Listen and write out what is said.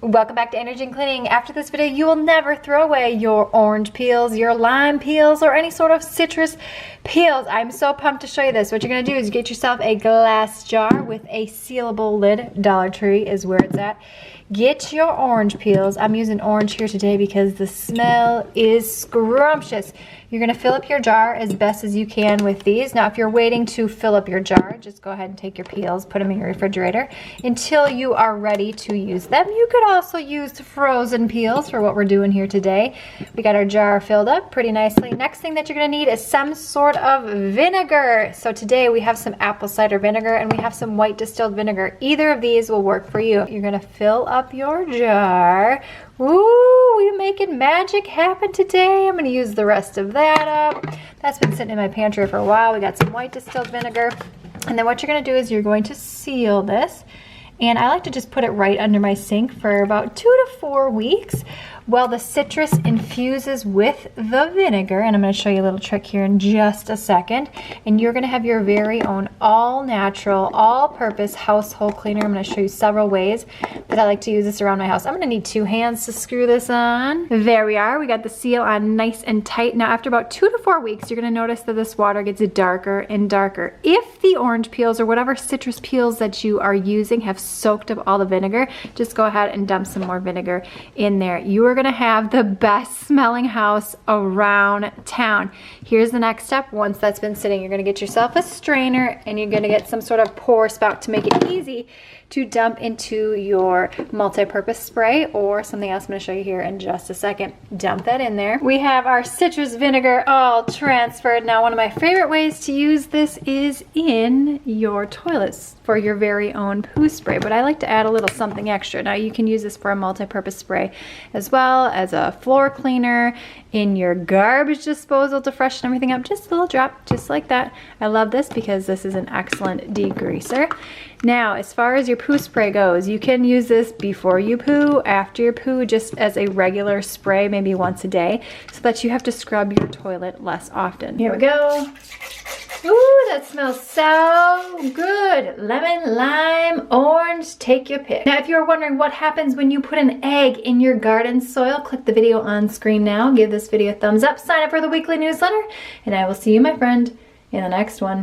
Welcome back to Energy and Cleaning. After this video, you will never throw away your orange peels, your lime peels, or any sort of citrus peels. I'm so pumped to show you this. What you're gonna do is get yourself a glass jar with a sealable lid. Dollar Tree is where it's at. Get your orange peels. I'm using orange here today because the smell is scrumptious. You're gonna fill up your jar as best as you can with these. Now, if you're waiting to fill up your jar, just go ahead and take your peels, put them in your refrigerator until you are ready to use them. You could also use frozen peels for what we're doing here today. We got our jar filled up pretty nicely. Next thing that you're gonna need is some sort of vinegar. So today we have some apple cider vinegar and we have some white distilled vinegar. Either of these will work for you. You're gonna fill up your jar. Ooh, we're making magic happen today. I'm gonna use the rest of that up. That's been sitting in my pantry for a while. We got some white distilled vinegar. And then what you're gonna do is you're going to seal this. And I like to just put it right under my sink for about 2 to 4 weeks while the citrus infuses with the vinegar. And I'm gonna show you a little trick here in just a second. And you're gonna have your very own all-natural, all-purpose household cleaner. I'm gonna show you several ways that I like to use this around my house. I'm gonna need 2 hands to screw this on. There we are, we got the seal on nice and tight. Now after about 2 to 4 weeks, you're gonna notice that this water gets darker and darker. If the orange peels or whatever citrus peels that you are using have soaked up all the vinegar, just go ahead and dump some more vinegar in there. You are gonna have the best smelling house around town. Here's the next step. Once that's been sitting, you're gonna get yourself a strainer and you're gonna get some sort of pour spout to make it easy to dump into your multi-purpose spray or something else I'm gonna show you here in just a second. Dump that in there. We have our citrus vinegar all transferred. Now, one of my favorite ways to use this is in your toilets for your very own poo spray, but I like to add a little something extra. Now, you can use this for a multi-purpose spray as well as a floor cleaner, in your garbage disposal to freshen everything up. Just a little drop, just like that. I love this because this is an excellent degreaser. Now, as far as your poo spray goes, you can use this before you poo, after your poo, just as a regular spray, maybe once a day, so that you have to scrub your toilet less often. Here we go. Ooh, that smells so good. Lemon, lime, orange, take your pick. Now, if you're wondering what happens when you put an egg in your garden soil, click the video on screen now. Give this video a thumbs up, sign up for the weekly newsletter, and I will see you, my friend, in the next one.